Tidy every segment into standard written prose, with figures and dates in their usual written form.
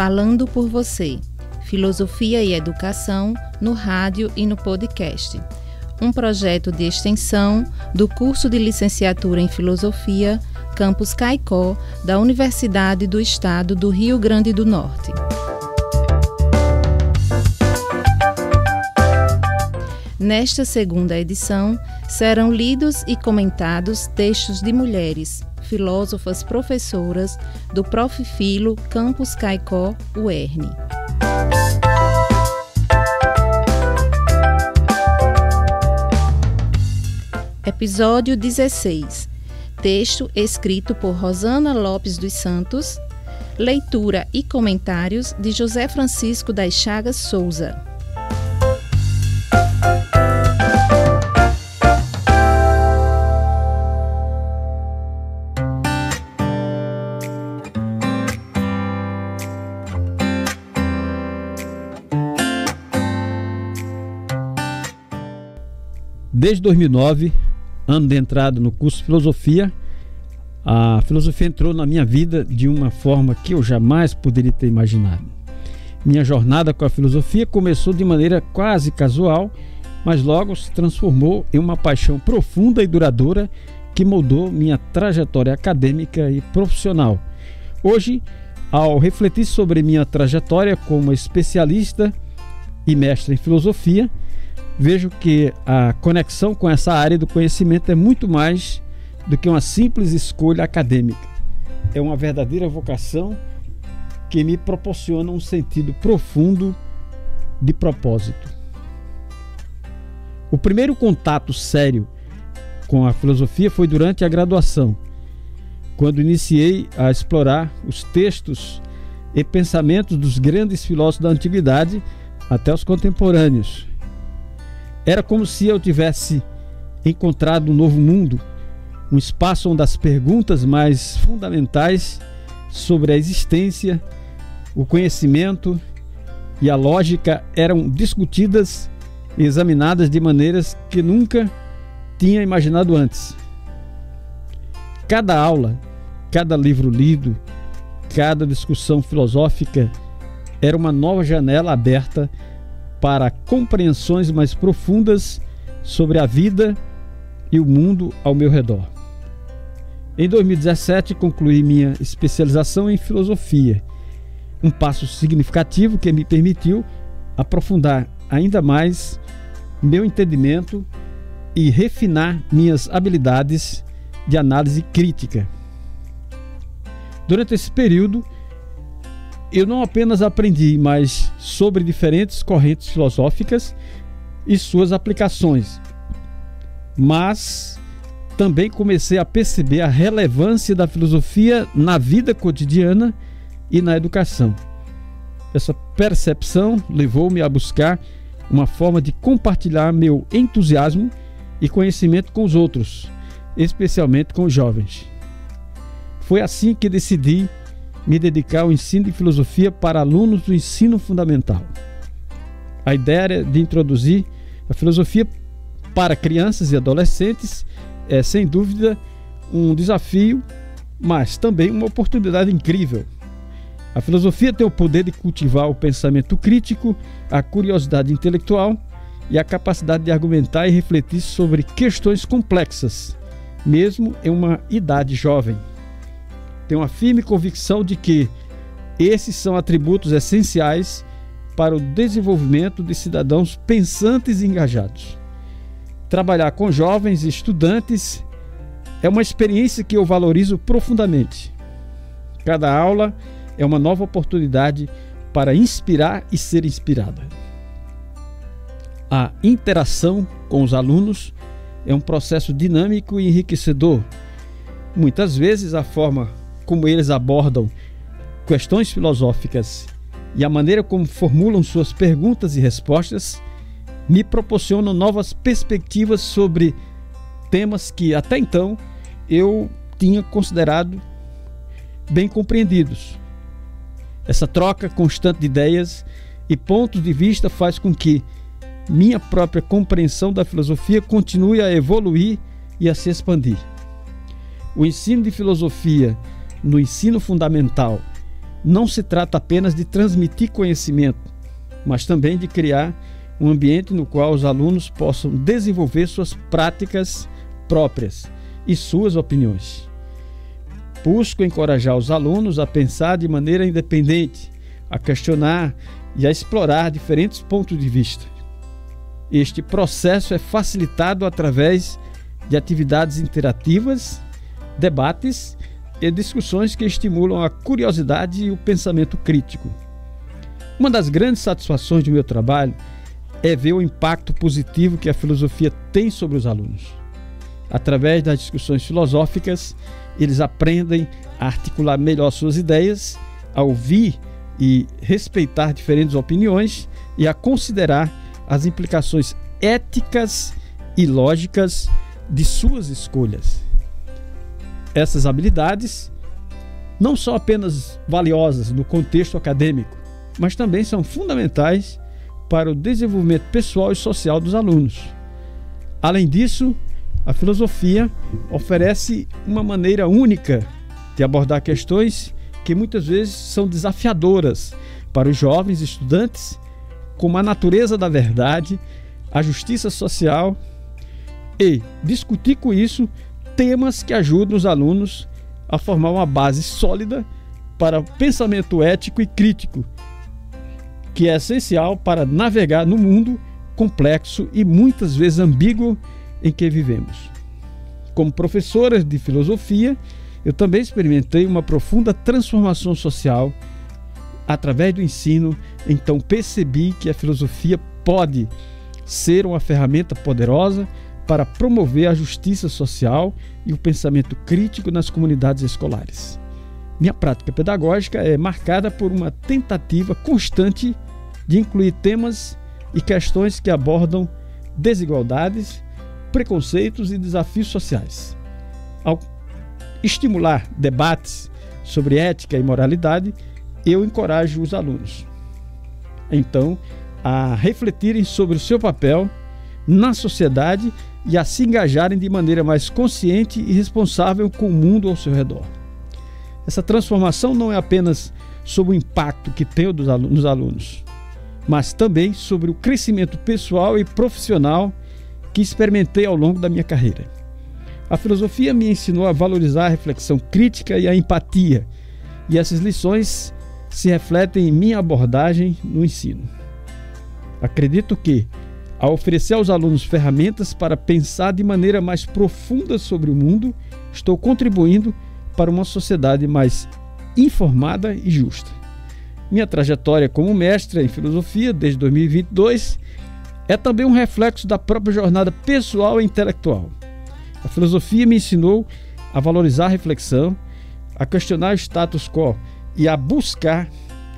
Falando por Você, Filosofia e Educação no rádio e no podcast. Um projeto de extensão do curso de Licenciatura em Filosofia, Campus Caicó, da Universidade do Estado do Rio Grande do Norte. Nesta segunda edição, serão lidos e comentados textos de mulheres, filósofas professoras do Prof. Filo Campus Caicó, UERN. Episódio 16. Texto escrito por Rosana Lopes dos Santos. Leitura e comentários de José Francisco das Chagas Souza. Desde 2009, ano de entrada no curso de Filosofia, a filosofia entrou na minha vida de uma forma que eu jamais poderia ter imaginado. Minha jornada com a filosofia começou de maneira quase casual, mas logo se transformou em uma paixão profunda e duradoura que moldou minha trajetória acadêmica e profissional. Hoje, ao refletir sobre minha trajetória como especialista e mestre em filosofia, vejo que a conexão com essa área do conhecimento é muito mais do que uma simples escolha acadêmica. É uma verdadeira vocação que me proporciona um sentido profundo de propósito. O primeiro contato sério com a filosofia foi durante a graduação, quando iniciei a explorar os textos e pensamentos dos grandes filósofos da antiguidade até os contemporâneos. Era como se eu tivesse encontrado um novo mundo, um espaço onde as perguntas mais fundamentais sobre a existência, o conhecimento e a lógica eram discutidas e examinadas de maneiras que nunca tinha imaginado antes. Cada aula, cada livro lido, cada discussão filosófica era uma nova janela aberta para compreensões mais profundas sobre a vida e o mundo ao meu redor. Em 2017, concluí minha especialização em filosofia, um passo significativo que me permitiu aprofundar ainda mais meu entendimento e refinar minhas habilidades de análise crítica. Durante esse período, eu não apenas aprendi, mas sobre diferentes correntes filosóficas e suas aplicações, mas também comecei a perceber a relevância da filosofia na vida cotidiana e na educação. Essa percepção levou-me a buscar uma forma de compartilhar meu entusiasmo e conhecimento com os outros, especialmente com os jovens. Foi assim que decidi me dedicar ao ensino de filosofia para alunos do ensino fundamental. A ideia era de introduzir a filosofia para crianças e adolescentes é, sem dúvida, um desafio, mas também uma oportunidade incrível. A filosofia tem o poder de cultivar o pensamento crítico, a curiosidade intelectual e a capacidade de argumentar e refletir sobre questões complexas, mesmo em uma idade jovem. Tenho uma firme convicção de que esses são atributos essenciais para o desenvolvimento de cidadãos pensantes e engajados. Trabalhar com jovens e estudantes é uma experiência que eu valorizo profundamente. Cada aula é uma nova oportunidade para inspirar e ser inspirada. A interação com os alunos é um processo dinâmico e enriquecedor. Muitas vezes a forma como eles abordam questões filosóficas e a maneira como formulam suas perguntas e respostas me proporcionam novas perspectivas sobre temas que até então eu tinha considerado bem compreendidos. Essa troca constante de ideias e pontos de vista faz com que minha própria compreensão da filosofia continue a evoluir e a se expandir. O ensino de filosofia no ensino fundamental não se trata apenas de transmitir conhecimento, mas também de criar um ambiente no qual os alunos possam desenvolver suas práticas próprias e suas opiniões. Busco encorajar os alunos a pensar de maneira independente, a questionar e a explorar diferentes pontos de vista. Este processo é facilitado através de atividades interativas, debates e discussões que estimulam a curiosidade e o pensamento crítico. Uma das grandes satisfações do meu trabalho é ver o impacto positivo que a filosofia tem sobre os alunos. Através das discussões filosóficas, eles aprendem a articular melhor suas ideias, a ouvir e respeitar diferentes opiniões e a considerar as implicações éticas e lógicas de suas escolhas. Essas habilidades não são apenas valiosas no contexto acadêmico, mas também são fundamentais para o desenvolvimento pessoal e social dos alunos. Além disso, a filosofia oferece uma maneira única de abordar questões que muitas vezes são desafiadoras para os jovens estudantes, como a natureza da verdade, a justiça social, e discutir com isso temas que ajudam os alunos a formar uma base sólida para o pensamento ético e crítico, que é essencial para navegar no mundo complexo e muitas vezes ambíguo em que vivemos. Como professora de filosofia, eu também experimentei uma profunda transformação social através do ensino, então percebi que a filosofia pode ser uma ferramenta poderosa para promover a justiça social e o pensamento crítico nas comunidades escolares. Minha prática pedagógica é marcada por uma tentativa constante de incluir temas e questões que abordam desigualdades, preconceitos e desafios sociais. Ao estimular debates sobre ética e moralidade, eu encorajo os alunos, então, a refletirem sobre o seu papel na sociedade e a se engajarem de maneira mais consciente e responsável com o mundo ao seu redor. Essa transformação não é apenas sobre o impacto que tem nos alunos, mas também sobre o crescimento pessoal e profissional que experimentei ao longo da minha carreira. A filosofia me ensinou a valorizar a reflexão crítica e a empatia, e essas lições se refletem em minha abordagem no ensino. Acredito que, ao oferecer aos alunos ferramentas para pensar de maneira mais profunda sobre o mundo, estou contribuindo para uma sociedade mais informada e justa. Minha trajetória como mestre em filosofia desde 2022 é também um reflexo da própria jornada pessoal e intelectual. A filosofia me ensinou a valorizar a reflexão, a questionar o status quo e a buscar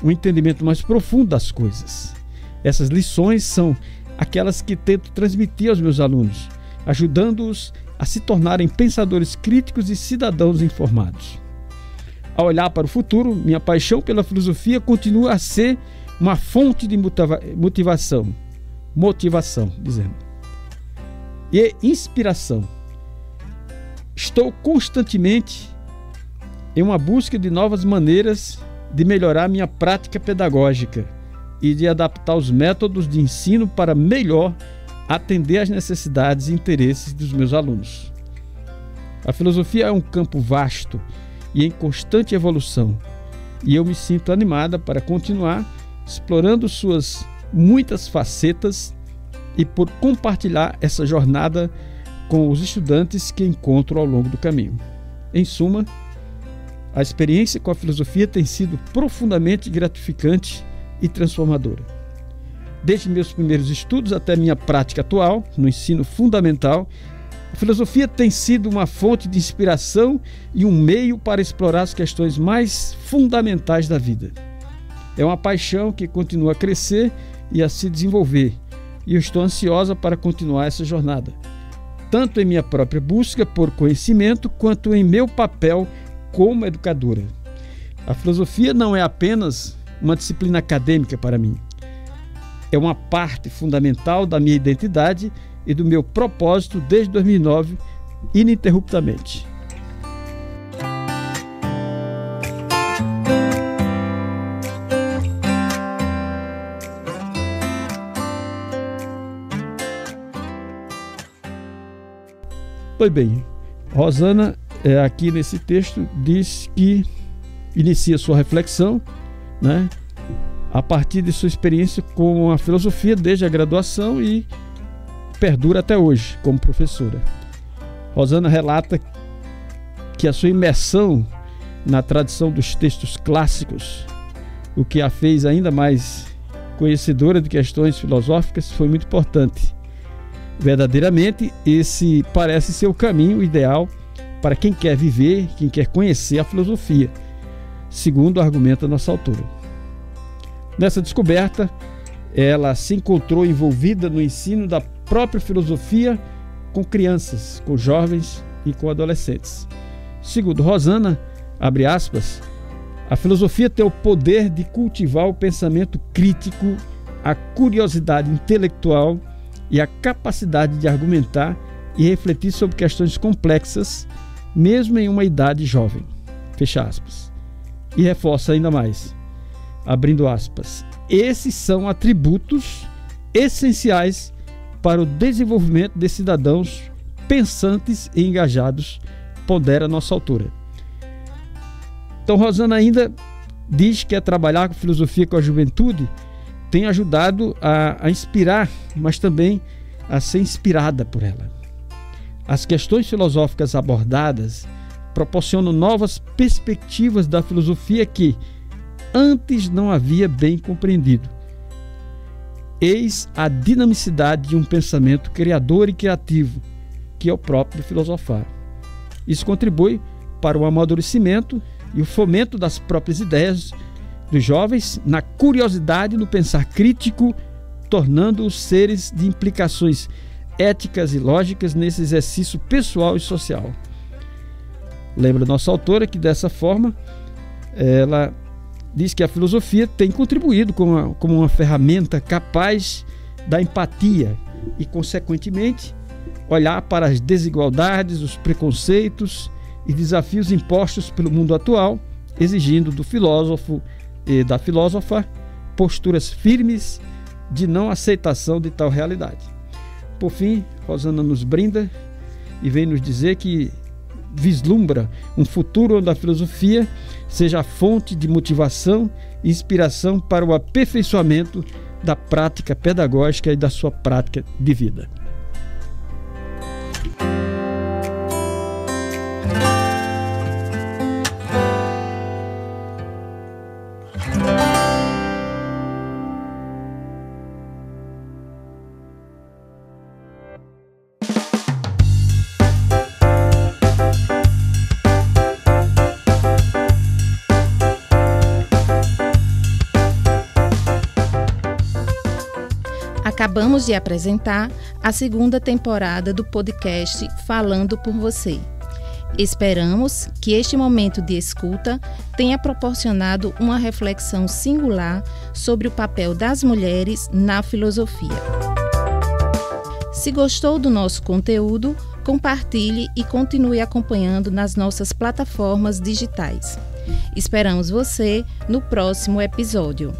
um entendimento mais profundo das coisas. Essas lições são aquelas que tento transmitir aos meus alunos, ajudando-os a se tornarem pensadores críticos e cidadãos informados. Ao olhar para o futuro, minha paixão pela filosofia continua a ser uma fonte de motivação, e inspiração. Estou constantemente em uma busca de novas maneiras de melhorar minha prática pedagógica e de adaptar os métodos de ensino para melhor atender às necessidades e interesses dos meus alunos. A filosofia é um campo vasto e em constante evolução, e eu me sinto animada para continuar explorando suas muitas facetas e por compartilhar essa jornada com os estudantes que encontro ao longo do caminho. Em suma, a experiência com a filosofia tem sido profundamente gratificante e transformadora. Desde meus primeiros estudos até minha prática atual, no ensino fundamental, a filosofia tem sido uma fonte de inspiração e um meio para explorar as questões mais fundamentais da vida. É uma paixão que continua a crescer e a se desenvolver, e eu estou ansiosa para continuar essa jornada, tanto em minha própria busca por conhecimento, quanto em meu papel como educadora. A filosofia não é apenas uma disciplina acadêmica para mim. É uma parte fundamental da minha identidade e do meu propósito desde 2009, ininterruptamente. Pois bem, Rosana, aqui nesse texto, diz que inicia sua reflexão, né, a partir de sua experiência com a filosofia desde a graduação e perdura até hoje como professora. Rosana relata que a sua imersão na tradição dos textos clássicos, o que a fez ainda mais conhecedora de questões filosóficas, foi muito importante. Verdadeiramente, esse parece ser o caminho ideal para quem quer viver, quem quer conhecer a filosofia, segundo argumenta nossa autora. Nessa descoberta, ela se encontrou envolvida no ensino da própria filosofia com crianças, com jovens e com adolescentes. Segundo Rosana, abre aspas, a filosofia tem o poder de cultivar o pensamento crítico, a curiosidade intelectual e a capacidade de argumentar e refletir sobre questões complexas, mesmo em uma idade jovem. Fecha aspas. E reforça ainda mais, abrindo aspas, esses são atributos essenciais para o desenvolvimento de cidadãos pensantes e engajados, pondera nossa autora. Então, Rosana ainda diz que trabalhar com filosofia com a juventude tem ajudado a inspirar, mas também a ser inspirada por ela. As questões filosóficas abordadas proporcionam novas perspectivas da filosofia que antes não havia bem compreendido. Eis a dinamicidade de um pensamento criador e criativo, que é o próprio filosofar. Isso contribui para o amadurecimento e o fomento das próprias ideias dos jovens na curiosidade no pensar crítico, tornando-os seres de implicações éticas e lógicas nesse exercício pessoal e social. Lembra nossa autora que dessa forma ela diz que a filosofia tem contribuído como uma ferramenta capaz da empatia e, consequentemente, olhar para as desigualdades, os preconceitos e desafios impostos pelo mundo atual, exigindo do filósofo e da filósofa posturas firmes de não aceitação de tal realidade. Por fim, Rosana nos brinda e vem nos dizer que vislumbra um futuro onde a filosofia seja a fonte de motivação e inspiração para o aperfeiçoamento da prática pedagógica e da sua prática de vida. Acabamos de apresentar a segunda temporada do podcast Falando por Você. Esperamos que este momento de escuta tenha proporcionado uma reflexão singular sobre o papel das mulheres na filosofia. Se gostou do nosso conteúdo, compartilhe e continue acompanhando nas nossas plataformas digitais. Esperamos você no próximo episódio.